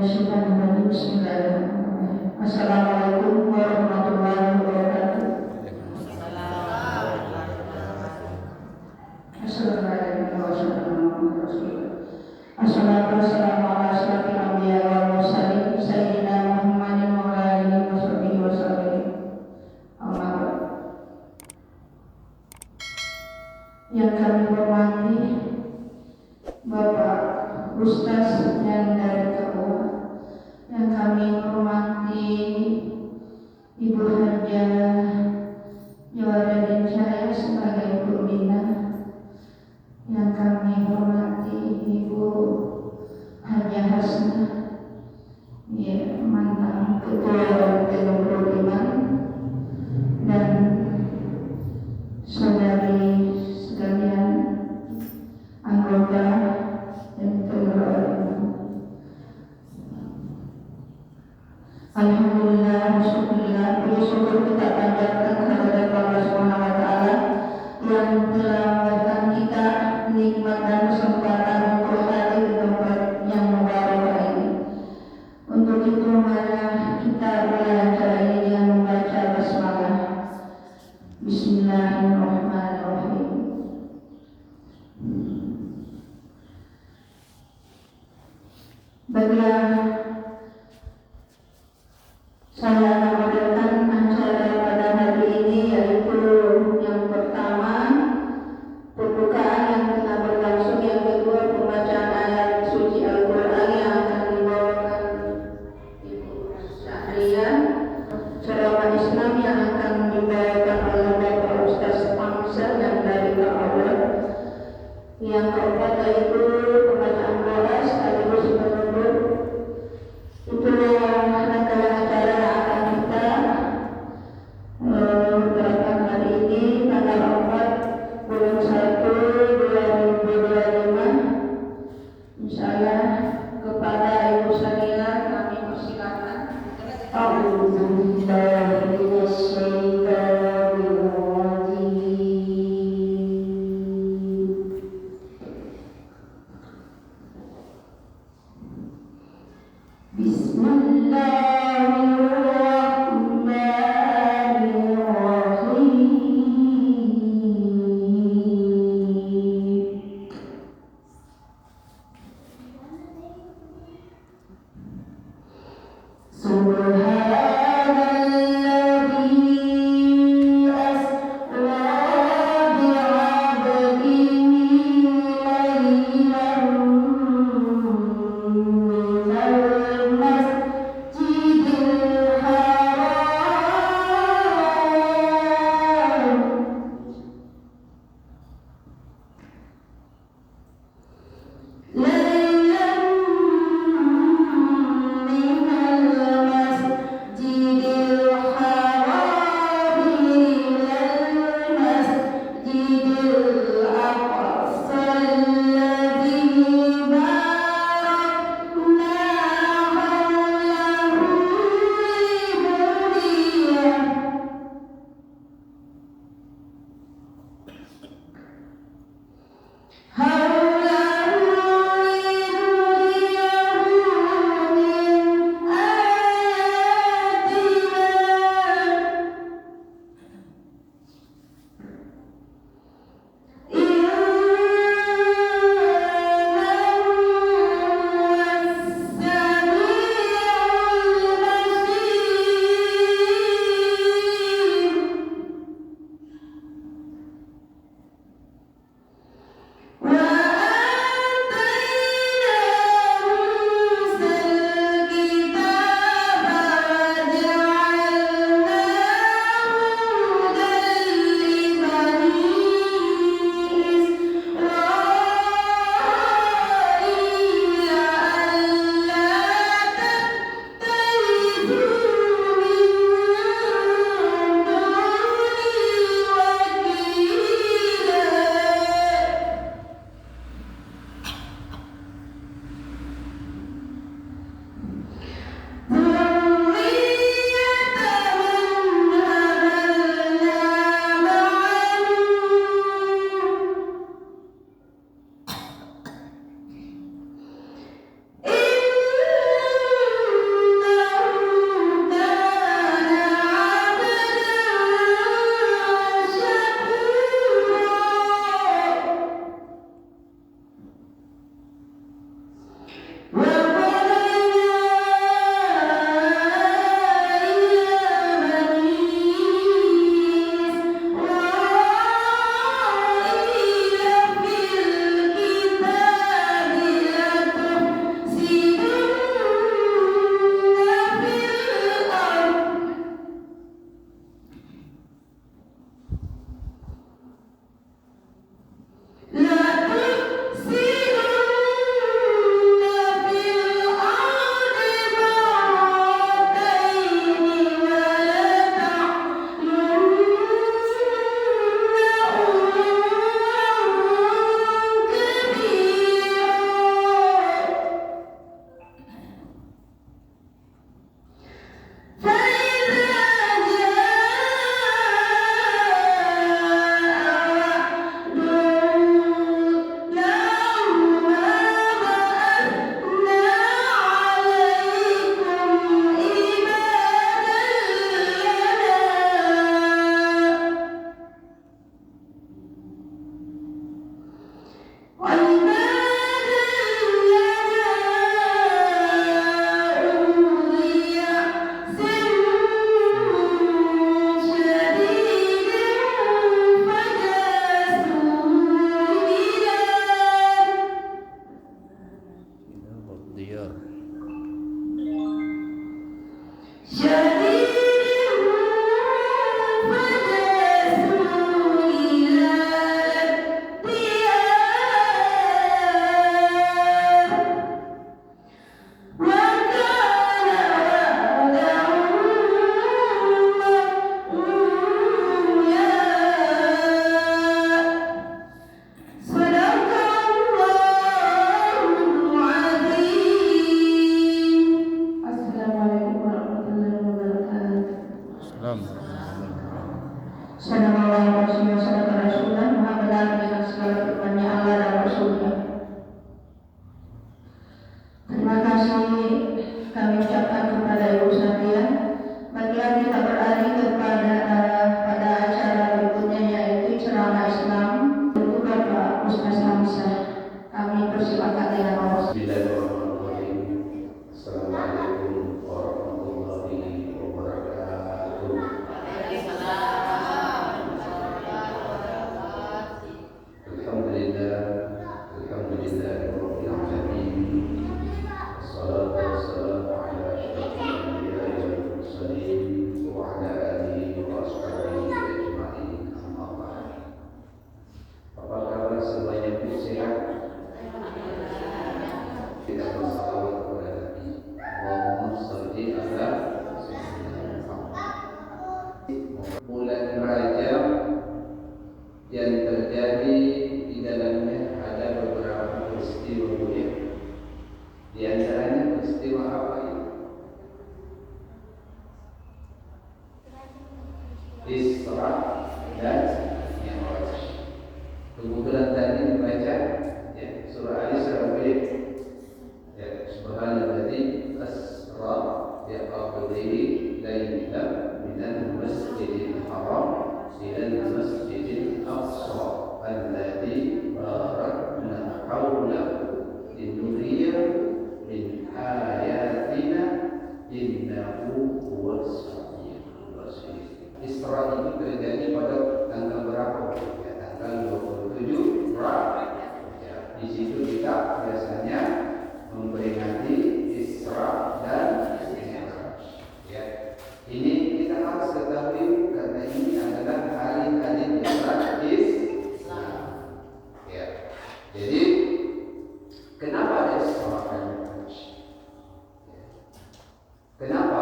minasyaitonir rajim. Bismillahirrahmanirrahim. Assalamualaikum warahmatullahi wabarakatuh. Assalamualaikum warahmatullahi wabarakatuh. Assalatu wassalamu ala asyrafil anbiya wal mursalin sayyidina Muhammadin wa ala alihi washabihi wasallam. Amma ba'd. Yang kami hormati Bapak Ustaz yang dari KUA, yang kami hormati Ibu Hajah Jawaradin Cahaya sebagai Ibu Bina, yang kami hormati Ibu Hajah Hasnah, ya, mantan Ketua RT 65, dan saudari sekalian anggota dan keluarga. Alhamdulillah, syukurillah, bersyukur kita panjatkan kehadirat Allah Subhanahu wa taala yang telah memberikan kita nikmat dan kesempatan untuk hadir di tempat yang mubarak ini. Untuk itu marilah kita mulai acara ini dengan membaca basmalah. Bismillahirrahmanirrahim. Baiklah, saya akan membacakan acara pada hari ini, yaitu yang pertama pembukaan yang telah berlangsung, yang kedua pembacaan ayat suci Al-Quran yang akan dibawakan Ibu Syahrian, ceramah Islam yang akan dibawakan oleh Bapak Ustaz Amsal yang dari KUA, yang keempat yaitu pembacaan doa sekaligus penutup. Itulah rangkaian acara yang akan kita gerakan hari ini, tanggal 4 bulan 1 2025. Insyaallah kepada Ibu Syahrian kami persilakan. Terima kasih kami ucapkan kepada Ibu Sadia. Baiklah, kita beralih kepada pada acara berikutnya, yaitu ceramah Islam untuk Bapak Ustaz Hamzah. Kami persilakan dengan Allah. Bismillahirrahmanirrahim. Assalamualaikum warahmatullahi wabarakatuh. Alhamdulillah, alhamdulillahirabbil alamin. Wassalatu wassalamu ala asyrafil anbiya'i wal mursalin wa ala alihi wa ashabihi ajma'in. Amma ba'd. Apa kabar semuanya? Sehat? Kita bersalawat kepada Nabi. Allahumma shalli ala sayyidina Muhammad. Bulan Rajab yang terjadi di dalamnya ada beberapa peristiwa mulia. Di antaranya peristiwa apa itu? Isra dan Mi'raj. Kebetulan tadi membaca surah Al-Isra. Subhanalladzi asra bi 'abdihi laylan minal masjidil haram ilal masjidil aqsa alladzi barakna hawlahu linuriyahu min ayatina innahu huwas samiul basir. Isra itu terjadi pada tanggal berapa? Tanggal 27 Rajab. Di situ kita biasanya memperingati Isra dan Mi'raj. Ini kita harus ketahui karena ini adalah hari-hari besar Islam. Jadi kenapa ada Isra dan Mi'raj? Kenapa?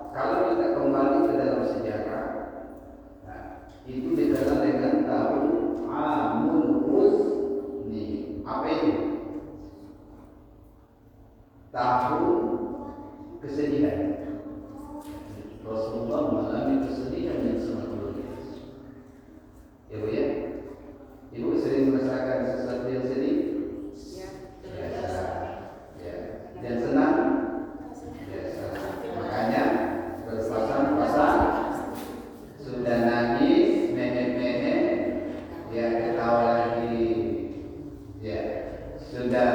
Kalau kita kembali ke dalam sejarah, itu dikenal dengan tahun Amul Huzni. Apa itu? Tahun kesedihan. Rasulullah mengalami kesedihan yang sangat luar biasa. Ya Bu ya? Ibu sering merasakan sesuatu yang sedih? Biasa. Ya. Dan senang? Biasa. Makanya berpasang-pasang sudah nangis, mene-mene, ya ketawa lagi. Ya. Sudah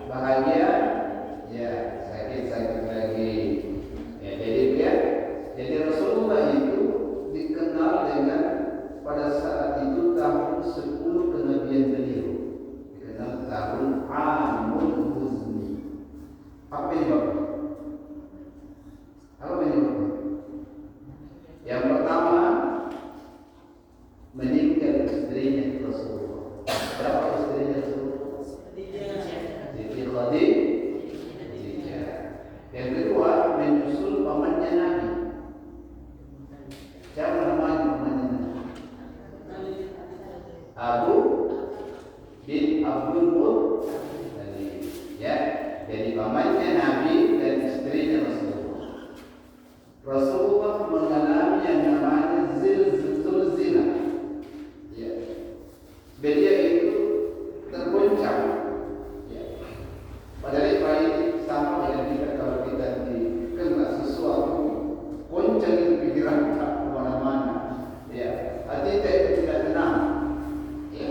bahagia, ya sakit-sakit lagi. Ya, jadi Rasulullah itu dikenal dengan pada saat itu tahun 10 kenabian beliau, dikenal tahun Amul Huzni. Apa penyebabnya? Apa penyebabnya? Yang pertama, meninggal istrinya Rasulullah. Berapa istrinya Rasulullah? Siti Khadijah. Yang kedua, menyusul pamannya Nabi. Siapa namanya pamannya Nabi? Abu bin Abdul Muttalib. Ya, jadi pamannya Nabi dan istrinya Rasulullah. Rasulullah mengalami yang namanya zilzlah. Ya, beliau itu tergoncang. Padahal ini sama dengan kita kalau kita dikena sesuatu, goncang itu pikiran kita kemana-mana. Ya, hati kita itu tidak tenang. Ya,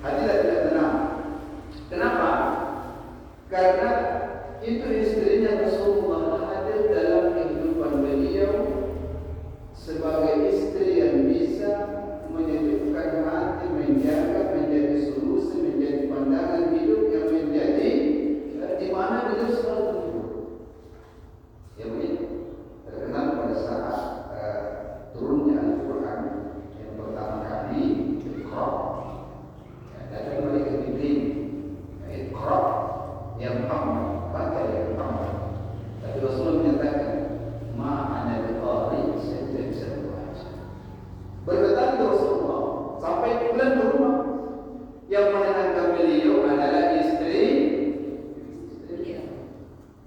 hati kita tidak tenang. Kenapa? Karena itu istrinya Rasulullah hadir dalam kehidupan beliau sebagai istri yang bisa menyejukkan hati, menjaga, menjadi solusi, menjadi pandangan hidup yang menjadi di mana beliau selalu terhibur. Ya begitu.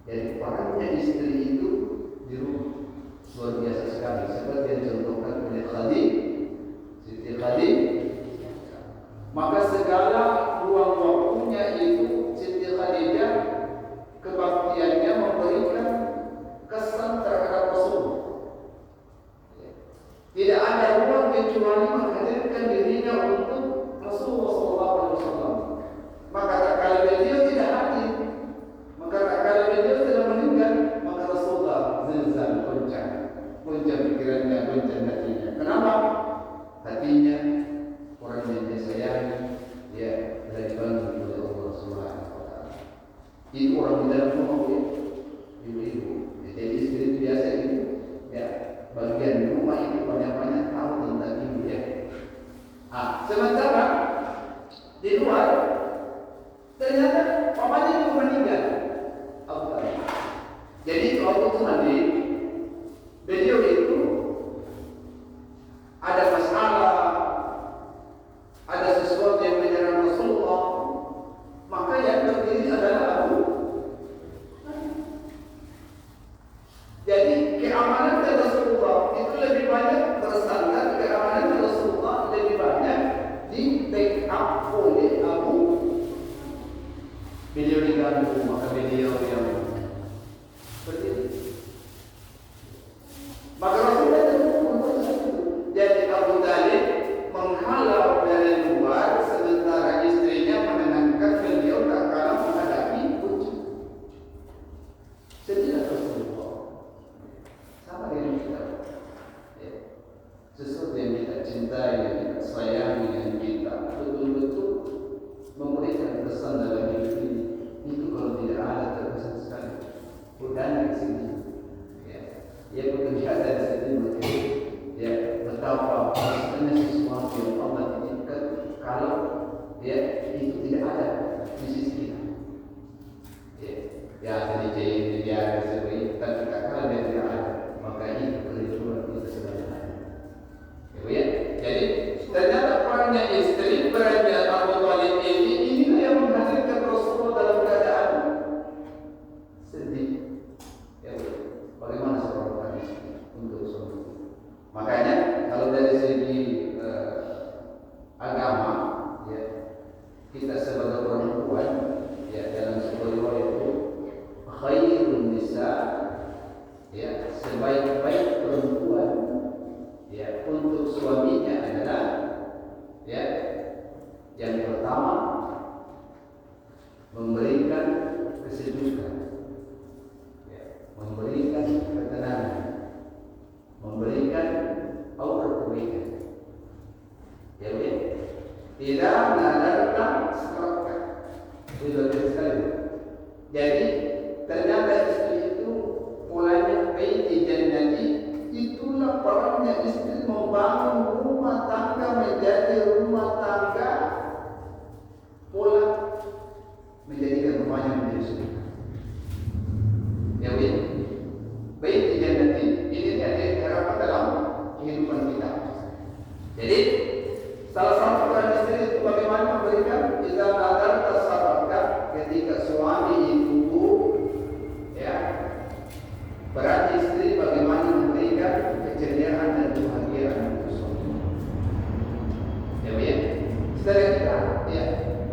Jadi perannya istri itu di rumah luar biasa sekali. Seperti yang dicontohkan oleh Siti Khadijah. Maka segala ruang waktunya itu Siti Khadijah kebaktiannya memberikan kesan terhadap Rasul. Tidak ada ruang kecuali menghadirkan dirinya untuk Rasulullah SAW. Maka tak kala beliau tidak hadir, maka tak kala beliau sudah meninggal, maka Rasulullah zilzal goncang pikirannya, goncang hatinya. Kenapa? Hatinya orang yang dia sayangi, dia telah dibangun oleh Allah Subhanahu Wa Taala. Itu orang di dalam rumah ya, ibu-ibu. Jadi istri biasa itu, ya bagian rumah itu banyak-banyak tahu tentang ibu ya. Sementara di luar ternyata papanya itu meninggal. Jadi waktu itu nanti beliau itu ada masalah, ada sesuatu yang menyerang Rasulullah, maka yang terdiri adalah Abu. Jadi keamanan dari Rasulullah itu lebih banyak bersandar, keamanan dari Rasulullah lebih banyak di backup oleh Abu. Beliau diganggu, maka beliau yang seperti ini. Maka Rasulullah itu untuk itu. Jadi Abu Talib menghalau dari luar, sementara istrinya menenangkan beliau tak kalah menghadapi ujian. Sedilah Rasulullah sama dengan kita. Sesuatu yang kita cintai, yang kita sayangi, yang kita betul-betul memberikan kesan dalam hidup ini. Itu kalau tidak ada terkesan sekali. Bukan di sini. Ya bekerja dari sini mungkin ya betapa sebenarnya sesuatu yang Allah titipkan kalau ya itu tidak ada di sisi kita. Ya tadi jadi dia ada sebaik tapi tak kalau dia tidak ada maka itu keriduan kita sebenarnya. Ya, jadi ternyata perannya istri, perannya Abu Talib inilah yang menghadirkan Rasulullah dalam keadaan sedih. Ya, bagaimana seorang istri untuk suami? Makanya kalau dari segi agama, ya kita sebagai perempuan, ya dalam sebuah riwayat itu khairun nisa, ya sebaik-baik perempuan, ya untuk suaminya adalah, ya yang pertama memberikan kesejukan, memberikan ketenangan, memberikan kebaikan. Ya, tidak mengadarkan serakah. Itu lebih sekali. Jadi ternyata istri itu mulanya baiti jannati, itulah perannya istri membangun rumah tangga menjadi rumah tangga, pola menjadikan rumahnya menjadi surga. Ya, baiti jannati ini ada harapan dalam kehidupan kita. Jadi salah satu peran istri itu bagaimana memberikan kita nadar tersabarkan ketika suami itu, ya peran istri bagaimana memberikan keceriaan dan kebahagiaan untuk suami. Ya, setelah kita ya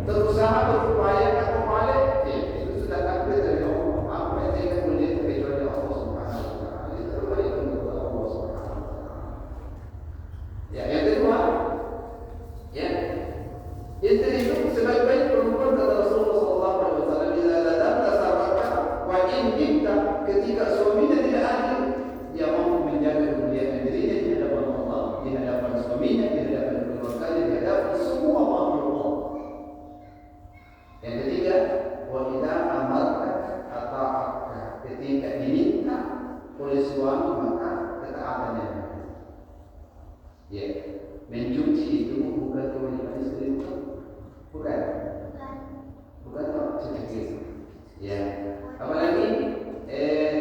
berusaha berupaya atau balik, ya itu sudah takdir dari Allah. Apa yang tidak boleh kecuali Allah Subhanahu Wa Taala. Itu terbaik untuk Allah Subhanahu Wa Taala. Ya, yang kedua, ya istri itu sebaik-baik perempuan kata Rasulullah SAW. Bila datang tasabaka wa in kita, ketika suaminya tidak adil, dia mampu menjaga kemuliaan dirinya di hadapan Allah, di hadapan suaminya, di hadapan keluarganya, di hadapan semua makhluk Allah. Yang ketiga, wa idza amarka ata'aka, ketika diminta oleh suami maka ketaatannya. Ya, mencuci itu bukan kewajiban istri, bukan cuci. Ya, apalagi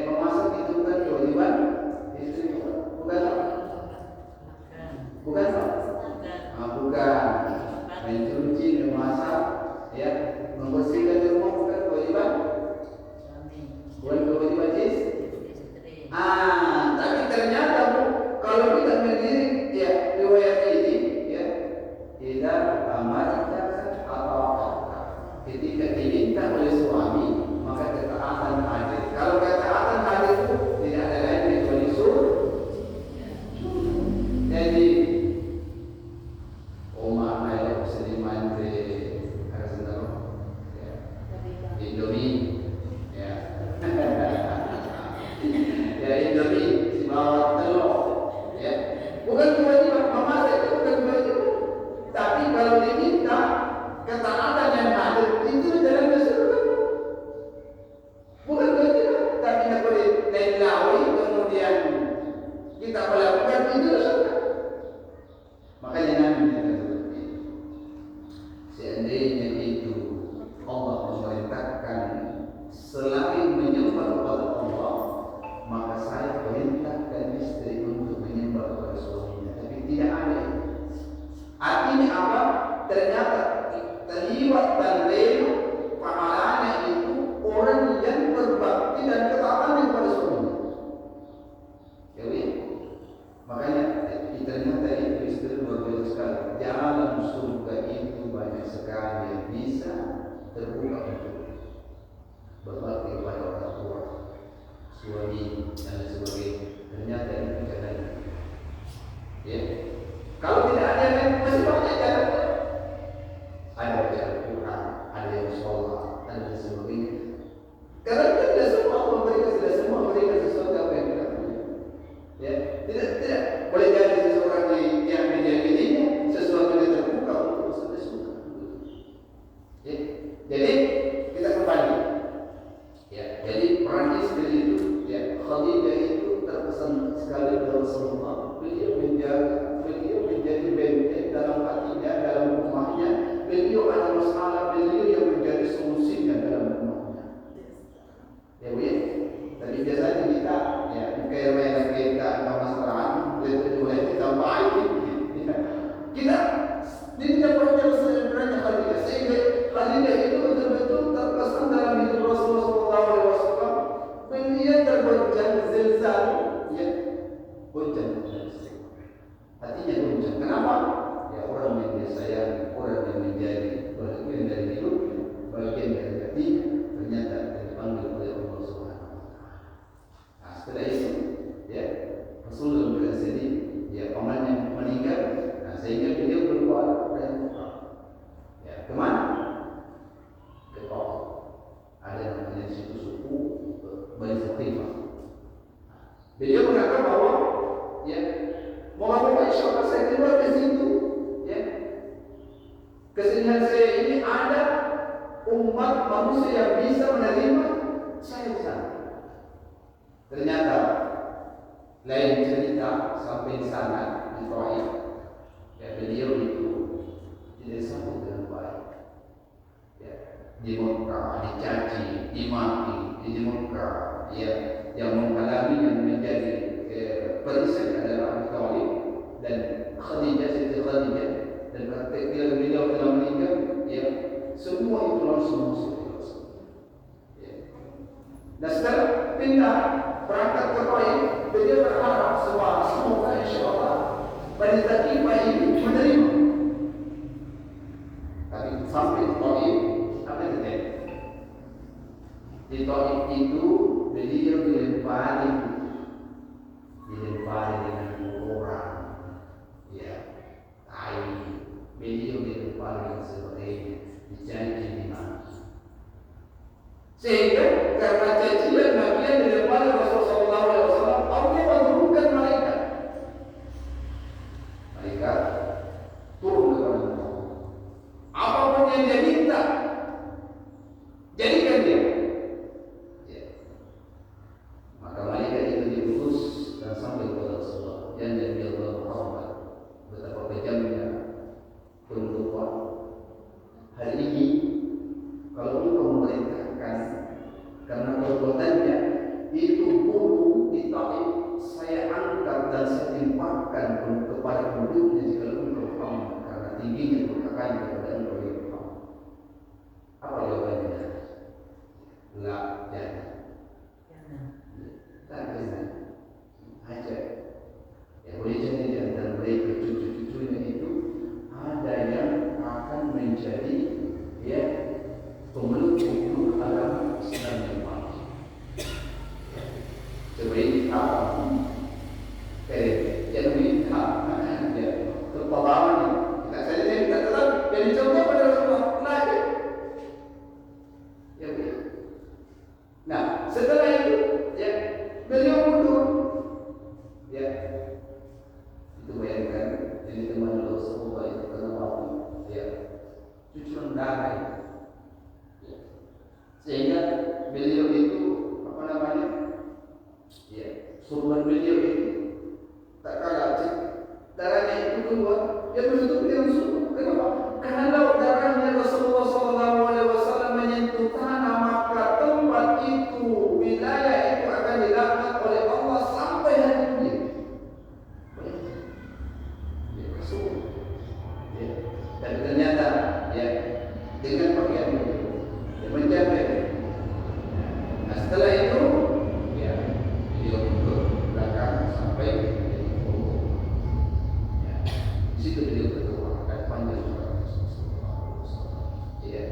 memasak itu bukan kewajiban istri, bukan. Mencuci, memasak, ya, membersihkan rumah bukan kewajiban. Bukan ada Indomie, si bawa telur, ya. Bukan kewajiban memasak, itu bukan kewajiban. Tapi kalau diminta ketaatan yang ada itu dalam surga. Bukan kewajiban, tapi kita boleh lain kemudian kita melakukan itu surga. Makanya Nabi seperti seandainya itu Allah memerintahkan selain menyembah kepada Allah, maka saya perintahkan istri untuk menyembah kepada suaminya. Tapi tidak ada. Artinya apa? Ternyata terlibat dan rela pahalanya itu orang yang berbakti dan ketaatan kepada suaminya. Ya, makanya ternyata itu istri luar biasa sekali. Jalan surga itu banyak sekali yang bisa terbuka untuk berbakti kepada orang tua, suami dan sebagainya. Ternyata itu jalannya. Ya. Kalau tidak ada yang masih banyak jalannya. Ada baca Al-Quran, ada yang sholat, dan sebagainya. Karena kita tidak semua memberikan sesuatu apa yang kita punya. Ya, tidak boleh jadi seseorang yang menjadinya sesuatu yang terbuka untuk sesuatu. Ya, jadi kita kembali. Ya, jadi peran istri itu, ya, Khadijah itu terkesan sekali dalam Rasulullah. Beliau menjadi benteng dalam hatinya, dalam rumahnya. Beliau ada masalah, beliau yang menjadi solusinya dalam rumahnya. Ya, tapi biasanya kita, ya, kayak kita ada masalah, mulai kita baik. Kita tidak pernah sebenarnya Khadijah, sehingga Khadijah itu betul-betul terkesan dalam hidup Rasulullah SAW. Beliau tergoncang zilzal, ya, goncang. Hatinya goncang. Kenapa? Ya, orang yang dia sayang, orang yang menjadi bagian dari hidupnya, bagian dari hatinya, ternyata dipanggil oleh Allah Subhanahu wa Ta'ala. Nah, setelah itu, ya, Rasulullah berasal ya, pamannya meninggal. Nah, sehingga beliau keluar dari Mekah. Ya, kemana? Ke Taif. Ada namanya situ suku Bani Saqifah. Beliau mengatakan bahwa, ya, moga-moga insya Allah saya keluar ke situ, ya. Kesedihan saya ini ada umat manusia yang bisa menerima saya di sana. Ternyata lain cerita sampai di sana di Taif. Ya, beliau itu tidak sambut dengan baik. Ya, di Mekah dicaci, dimaki, di Mekah, ya, yang menghalangi yang menjadi perisai adalah Abu Thalib dan Khadijah, Siti Khadijah, dan ketika beliau telah meninggal, ya, semua itu langsung masuk ke Rasul. Ya. Nah, setelah pindah berangkat ke Taif, beliau berharap semoga insya Allah Bani Saqifah ini menerima. Tapi sampai di Taif, apa yang terjadi? Di Taif itu beliau dilempari dengan orang, ya, tai, beliau dilempari dan sebagainya, dijanji dimaki. Sehingga karena cacian makian dilempari Rasulullah SAW, Allah menurunkan malaikat turun kepada Muhammad. Apapun yang dia minta, jadikan dia. Ya. Maka malaikat itu diutus dan sampai kepada Rasulullah. Yang Nabi Allah Muhammad, betapa kejamnya penduduk hari ini. Kalau engkau memerintahkan karena perbuatannya itu bunuh di Taif, saya angkat dan saya timpakan kepada penduduknya jika engkau Muhammad, karena tingginya durhakannya kepada engkau ya Muhammad. Apa jawabannya? La jangan. Tak jangan. Aja. Ya, boleh jadi di antara mereka cucu-cucunya itu ada yang akan menjadi, ya, pemeluk agama Islam yang baik. Sebaik apa? Jadi ya, kepabawan ini. Kita saja yang kita tetap jadi contoh pada Rasulullah. Ya, nah, setelah itu, ya, beliau mundur. suruhan beliau itu tak kalah darahnya itu keluar, dia menutup dia langsung. Kenapa? Kalau darahnya Rasulullah SAW menyentuh tanah, maka tempat itu, wilayah itu akan dilaknat oleh Allah sampai hari ini. Ya, Rasul. Ya. Dan ternyata, ya, dengan pakaian itu, dia menjaga. Nah, setelah itu, ya, beliau ke belakang sampai di situ beliau berdoa dan panjang. Ya.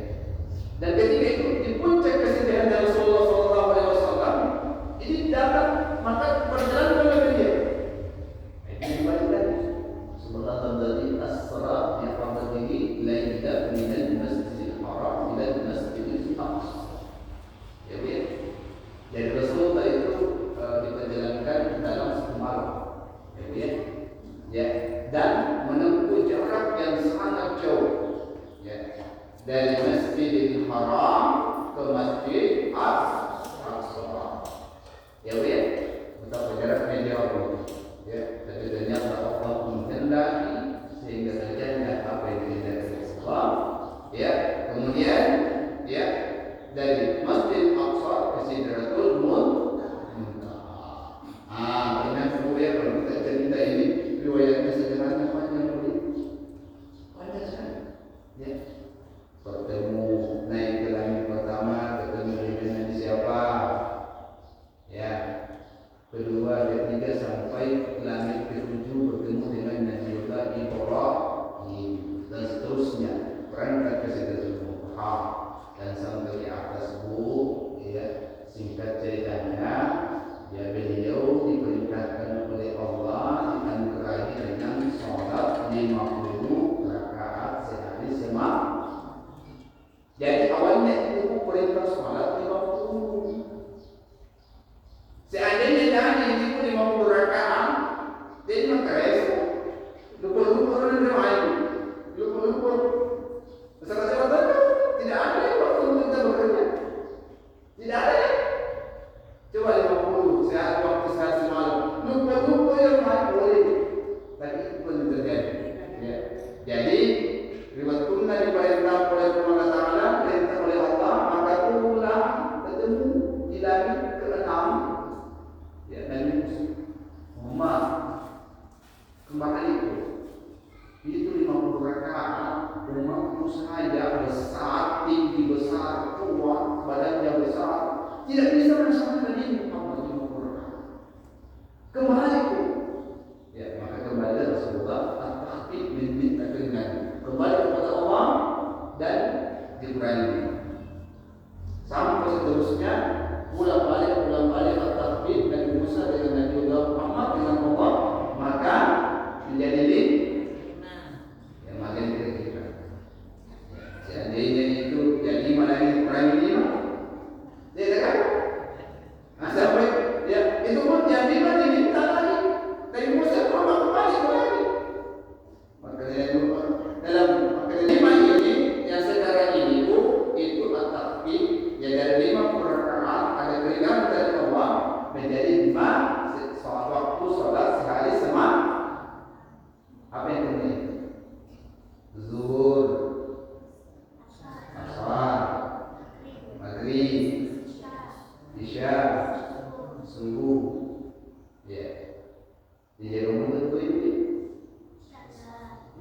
Dan ketika itu di puncak kesedihan Rasulullah SAW, ini datang maka berjalan oleh beliau. Ini dibalik sebelum dari asra yang pada diri laila min al-masjidil haram ila al-masjidil aqsa. Ya, ya. Jadi Rasulullah itu diperjalankan dalam satu malam. Ya, ya. Ya, dan menempuh jarak yang sangat jauh. Ya. Dari Masjidil Haram ke Masjid Aqsa. Ya, ya. Betapa jaraknya jauh. Ya, tapi ternyata Allah menghendaki sehingga terjadi apa yang dikehendaki Allah. Ya, kemudian ya dari Masjid Aqsa ke Sidratul Muntaha. Ingat kemudian kalau kita cerita ini riwayatnya sederhana panjang sekali. Ya. Bertemu naik ke langit pertama, ketemu dengan siapa? Ya. Kedua, ketiga sampai ke langit ketujuh bertemu dengan Nabiullah Ibrahim dan seterusnya. Berangkat ke Sidratul Muntaha dan sampai di atas ya, singkat ceritanya, ya beliau diperintahkan oleh Allah dianugerahi dengan sholat 50 rakaat sehari semalam. Jadi awalnya itu perintah sholat 50. Seandainya tadi itu 50 rakaat, jadi maka esok lupa-lupa orang lain, lupa-lupa. Masalah tidak ada yang waktu untuk kita bekerja, tidak ada. Coba 50 sehari semalam, lupa-lupa yang lain boleh, tapi itu pun terjadi. Ya. Jadi riwayat kunna diperintah oleh Allah Taala, perintah oleh Allah, maka pulang ketemu di langit ke-6. Ya, Nabi Muhammad kembali itu 50 rakaat, umatmu saja besar, tinggi besar, kuat, badannya besar, tidak bisa bersama Nabi Muhammad 50 rakaat. Kembali ya, maka kembali Rasulullah at-tahqiq minta dengan kembali kepada Allah dan dikurangi sampai seterusnya pulang balik at-tahqiq Nabi Musa dengan Nabi Muhammad dengan Allah, maka menjadi yang makin kira-kira. Seandainya itu jadi malah dikurangi 5, dia kan? Nah sampai ya itu pun yang 5 diminta lagi dari Musa Muhammad kembali lagi. Makanya dalam makanya 5 ini yang sekarang ini itu at-tahqiq ya dari 50 rakaat ada keringanan dari Allah menjadi 5 waktu sholat sehari semalam. Apa yang kemudian? Zuhur, asar, maghrib, isya, subuh. Ya. Di rumah itu ini.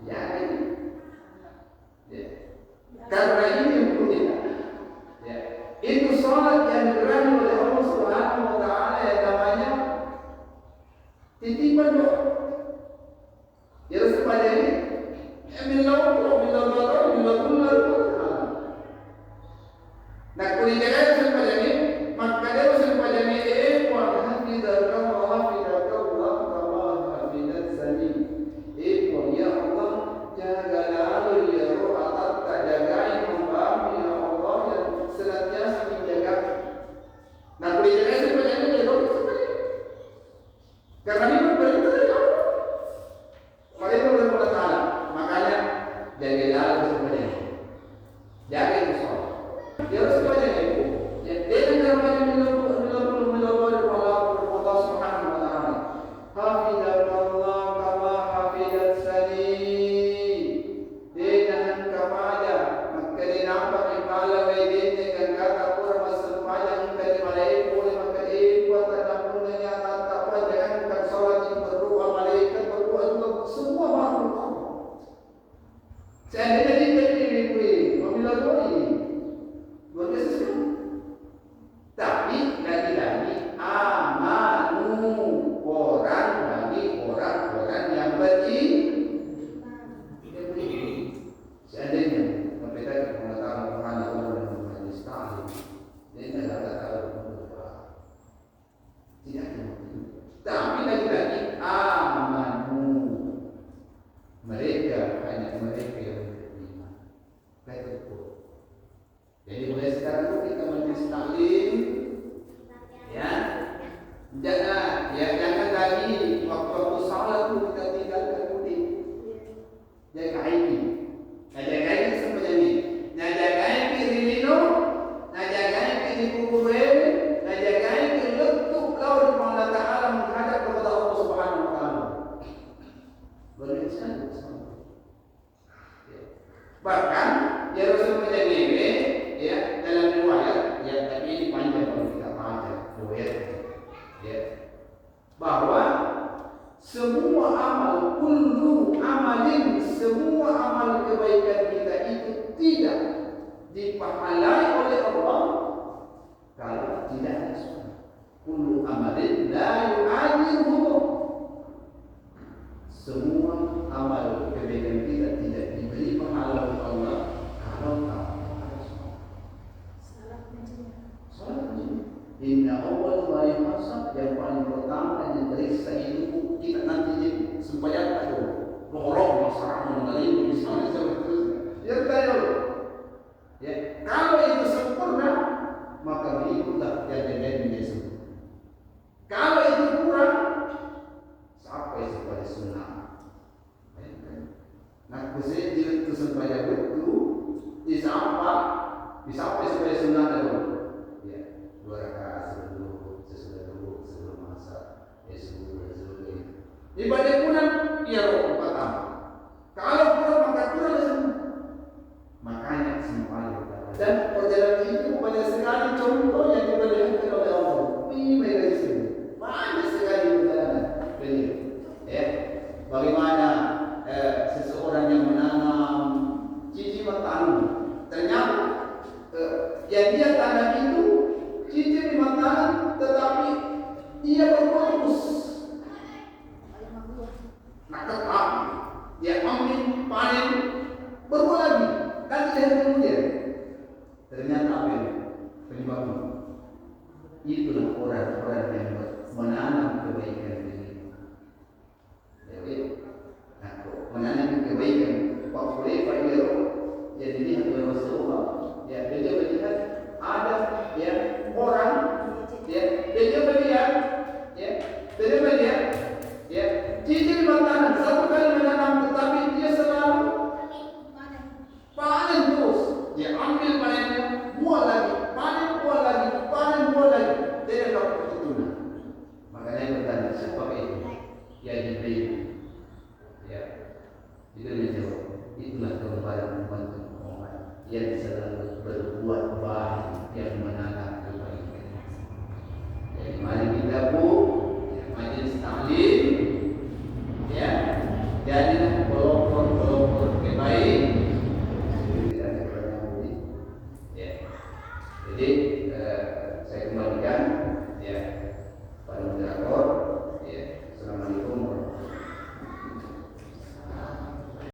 Ya. Ya. Karena ini punya. Ya. Itu sholat yang diberikan oleh Allah Subhanahu wa Ta'ala yang namanya titipan doa. Ya supaya ini nah kuliah supaya ini maka dia supaya ini wa hafizaka wa hafizaka Allah kama hafizat sani. Ya Allah jagalah ya roh atat jagain hamba ya Allah yang senantiasa menjaga Jangan lagi waktu-waktu salat tu kita tinggalkan mudik. Jaga air. Jaga air semuanya ni. Jaga air di minum, jaga air di kubur, jaga air di letup laut di Allah Taala menghadap kepada Allah Subhanahu Wa Taala. Beriskan. Bahkan ya Rasul menjadi ya dalam riwayat ya tapi ini panjang kalau kita baca riwayat ya bahwa semua amal kullu amalin semua amal kebaikan kita itu tidak dipahalai oleh Allah kalau tidak ada sunnah. Kullu amalin la yu'adiluhu. Semua amal kebaikan kita tidak diberi pahala oleh Allah kalau tak ada sunnah. Salat Inna awal ma yuhasab, yang paling pertama yang diperiksa itu kita nanti sembahyang itu bohong masalah mengenai misalnya seperti itu. Ya tahu. Ya, kalau itu sempurna maka berikutlah yang menjadi sempurna. Kalau itu kurang sampai kepada sunnah. Nah, khususnya itu sembahyang itu disampai sebagai sunnah dahulu. Ya, 2 rakaat sebelum masak, sebelum ibadah kurang, ya roh pertama. Kalau kurang maka kurang semua. Makanya semua dan perjalanan itu banyak sekali contoh yang diperlihatkan oleh Allah. Ini dari sini banyak sekali perjalanan beliau. Ya, bagaimana seseorang yang menanam ciji bertanam, ternyata yang dia tanam itu ciji bertanam, tetapi dia berfokus. Nak tetap dia ambil panen berbuah lagi dan tidak kemudian ternyata apa ini penyebabnya? Itulah orang-orang yang menanam kebaikan ini. Jadi, menanam kebaikan. Pak Hurairah yang dilihat oleh Rasulullah, ya dia melihat ada ya orang, ya dia melihat, ya cicil bertanam satu kali menanam, tetapi dia selalu panen terus. Dia ambil panennya, buah lagi, panen buah lagi, panen buah lagi. Dia dapat keturunan. Makanya bertanya siapa itu? Ya Jibril. Ya, itu menjawab. Itulah gambaran umat yang selalu berbuat baik, yang menanam kebaikan. Jadi mari kita majelis taklim, ya, jadi